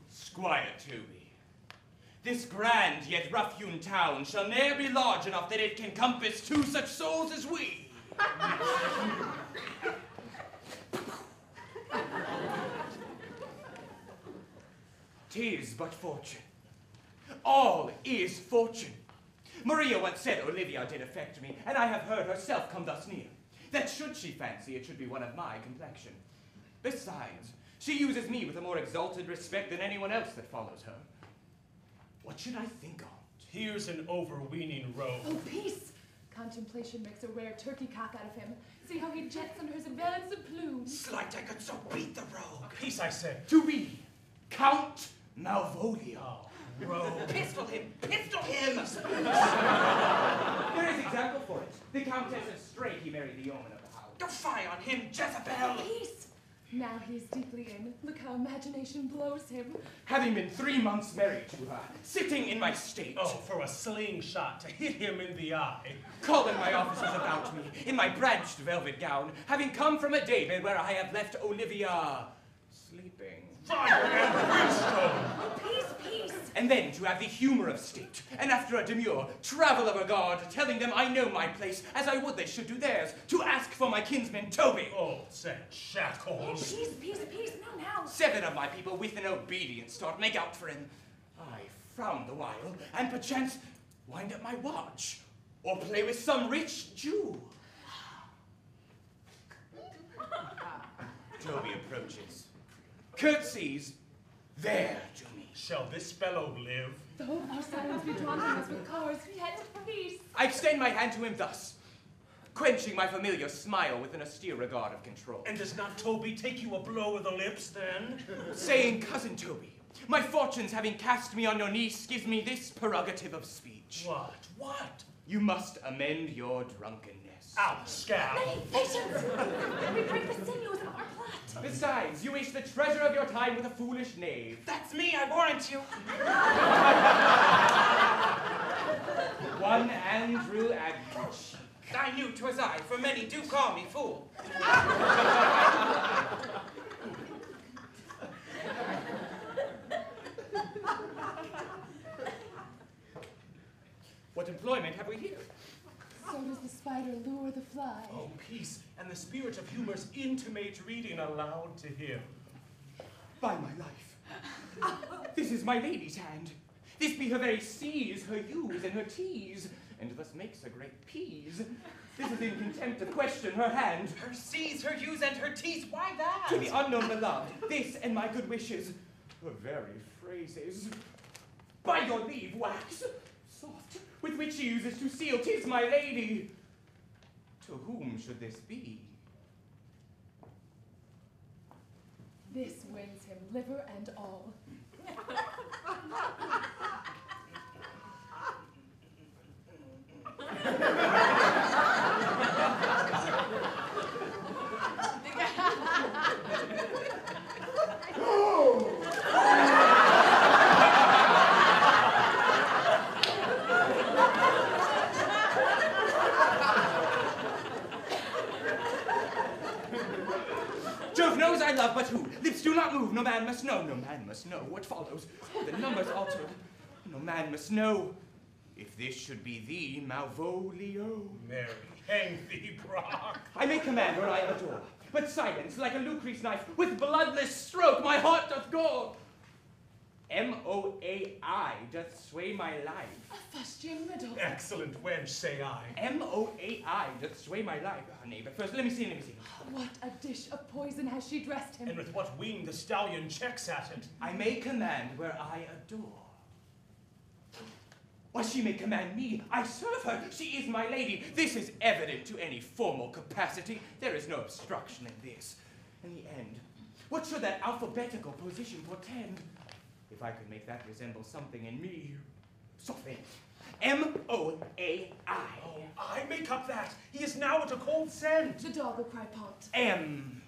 Squire Toby, this grand yet rough-hewn town shall ne'er be large enough that it can compass two such souls as we. 'Tis but fortune. All is fortune. Maria once said Olivia did affect me, and I have heard herself come thus near, that should she fancy it should be one of my complexion. Besides, she uses me with a more exalted respect than anyone else that follows her. What should I think on? Here's an overweening rogue. Oh, peace! Contemplation makes a rare turkey cock out of him. See how he jets under his advanced plume. Slight, I could so beat the rogue. Peace, I say. To be Count Malvolio. Oh, rogue. Pistol him! Pistol him! There is example for it. The Countess of Stray, he married the yeoman of the house. Defy on him, Jezebel! Peace! Now he's deeply in. Look how imagination blows him. Having been 3 months married to her, sitting in my state. Oh, for a slingshot to hit him in the eye. Calling my officers about me, in my branched velvet gown, having come from a David where I have left Olivia sleeping. Fire and brimstone! Oh, peace, peace! And then to have the humor of state, and after a demure travel of regard, telling them I know my place, as I would they should do theirs, to ask for my kinsman Toby. Oh, said shackles. Peace, peace, peace, now. 7 of my people with an obedient start make out for him. I frown the while, and perchance wind up my watch, or play with some rich Jew. Toby approaches, curtsies, there to me. Shall this fellow live? Though our silence be drawn from us with cars, yet peace. I extend my hand to him thus, quenching my familiar smile with an austere regard of control. And does not Toby take you a blow of the lips, then? Saying, Cousin Toby, my fortunes having cast me on your niece gives me this prerogative of speech. What? What? You must amend your drunkenness. Out, scab! Nay, patience! We break the sinews of our plot. Besides, you waste the treasure of your time with a foolish knave. That's me, I warrant you. One Andrew Aguichi. I knew 'twas I, for many do call me fool. What employment have we here? So does the spider lure the fly. Oh, peace, and the spirit of humor's intimate reading aloud to him. By my life, this is my lady's hand. This be her very C's, her U's, and her T's, and thus makes her great P's. This is in contempt of question her hand. Her C's, her U's, and her T's, why that? To the unknown beloved, this and my good wishes, her very phrases. By your leave, wax, soft, with which she uses to seal, 'tis my lady. To whom should this be? This wins him liver and all. Jove knows I love but who? Lips do not move, no man must know. No man must know what follows. Oh, the number's altered. No man must know. If this should be thee, Malvolio. Mary, hang thee, Brock. I may command where I adore, but silence, like a Lucrece knife, with bloodless stroke my heart doth gore. M-O-A-I doth sway my life. A fustian riddle. Excellent wench, say I. M-O-A-I doth sway my life. Oh, nay, but first, let me see. What a dish of poison has she dressed him. And with what wing the stallion checks at it. I may command where I adore. Why, she may command me. I serve her. She is my lady. This is evident to any formal capacity. There is no obstruction in this. In the end, what should that alphabetical position portend? If I could make that resemble something in me, something. M-O-A-I. Oh, I make up that. He is now at a cold scent. The dog will cry pont. M.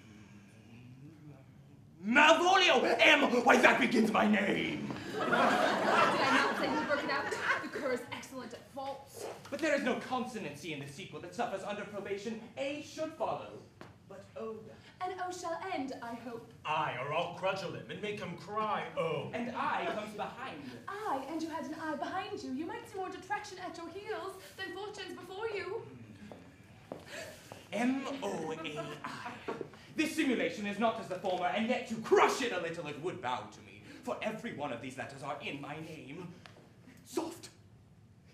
Malvolio! M! Why, that begins my name! Did I not say he work it out? The cur is excellent at faults. But there is no consonancy in the sequel that suffers under probation. A should follow, but O. An O shall end, I hope. Aye, or I'll crudgel him and make him cry, oh. And I comes behind. Aye, and you had an eye behind you. You might see more detraction at your heels than fortunes before you. M-O-A-I. This simulation is not as the former, and yet to crush it a little it would bow to me, for every one of these letters are in my name. Soft.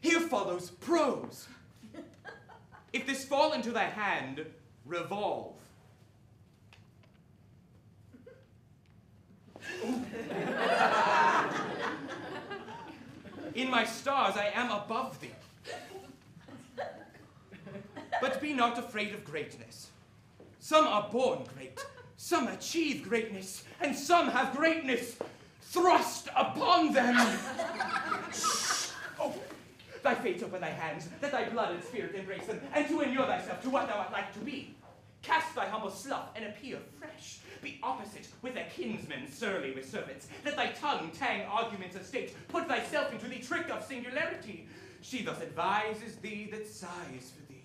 Here follows prose. If this fall into thy hand, revolve. In my stars I am above thee. But be not afraid of greatness. Some are born great, some achieve greatness, and some have greatness thrust upon them. Oh, thy fates open thy hands, that thy blood and spirit embrace them, and to inure thyself to what thou art like to be. Cast thy humble slough and appear fresh. Be opposite with a kinsman surly with servants. Let thy tongue tang arguments of state. Put thyself into the trick of singularity. She thus advises thee that sighs for thee.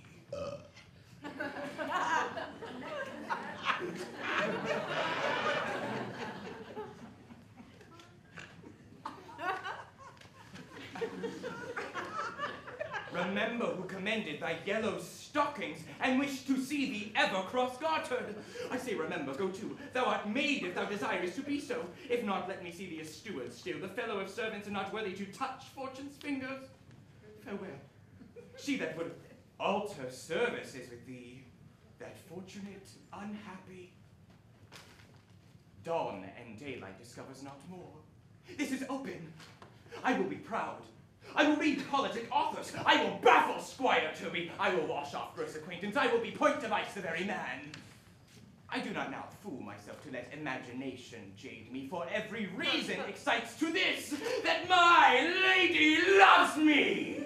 Remember who commended thy yellow stockings and wished to see thee ever cross-gartered. I say remember, go to. Thou art made if thou desirest to be so. If not, let me see thee a steward still, the fellow of servants and not worthy to touch fortune's fingers. Farewell. She that would alter services with thee, that fortunate, unhappy. Dawn and daylight discovers not more. This is open. I will be proud. I will read politic authors. I will baffle Squire Toby. I will wash off gross acquaintance. I will be point device the very man. I do not now fool myself to let imagination jade me, for every reason excites to this, that my lady loves me.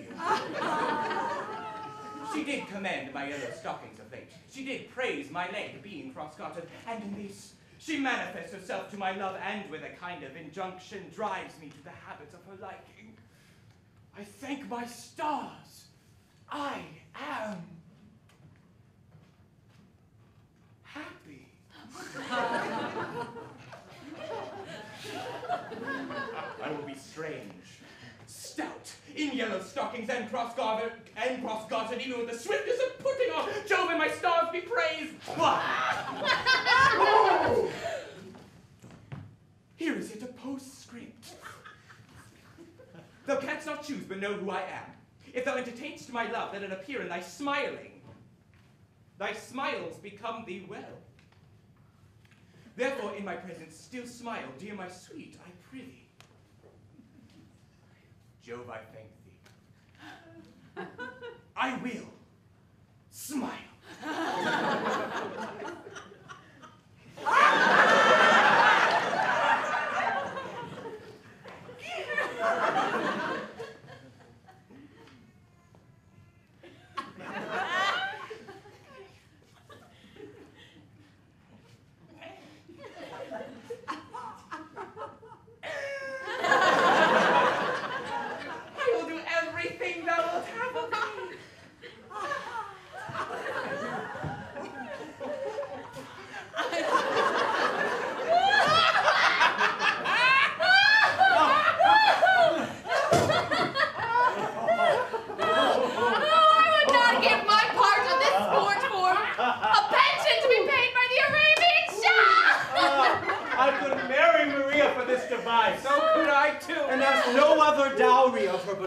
She did commend my yellow stockings of late. She did praise my leg being cross-gartered, and in this she manifests herself to my love, and with a kind of injunction drives me to the habits of her liking. I thank my stars. I am happy. I will be strange, stout, in yellow stockings and cross-gartered, even with the swiftness of putting off. Jove and my stars be praised. Oh! Here is it, a postscript. Thou canst not choose but know who I am. If thou entertainst my love, let it appear in thy smiling. Thy smiles become thee well. Therefore, in my presence, still smile, dear my sweet, I prithee. Jove, I thank thee. I will smile.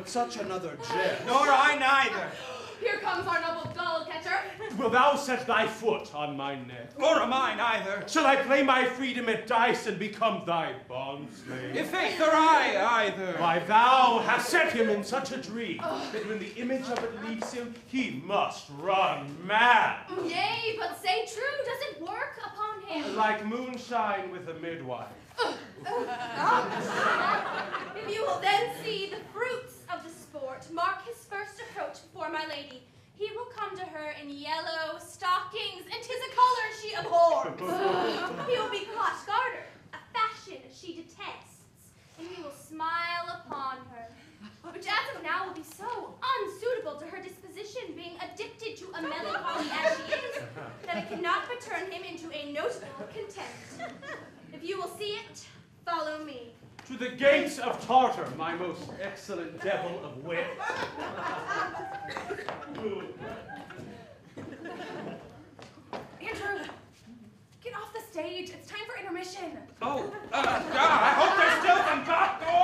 Such another gem. Nor I neither. Here comes our noble gull catcher. Will thou set thy foot on my neck? Nor am I neither. Shall I play my freedom at dice and become thy bondslave? If faith or I either. Why, thou hast set him in such a dream that when the image of it leaves him, he must run mad. Nay, but say true, does it work upon him? Like moonshine with a midwife. If you will then see the fruits of the sport, mark his first approach before my lady. He will come to her in yellow stockings, and 'tis a color she abhors. He will be cross-gartered, a fashion she detests, and he will smile upon her, which as of now will be so unsuitable to her disposition condition, being addicted to a melancholy as she is, that it cannot but turn him into a notable content. If you will see it, follow me. To the gates of Tartar, my most excellent devil of wit. Andrew, get off the stage. It's time for intermission. Oh, I hope there's still some popcorn!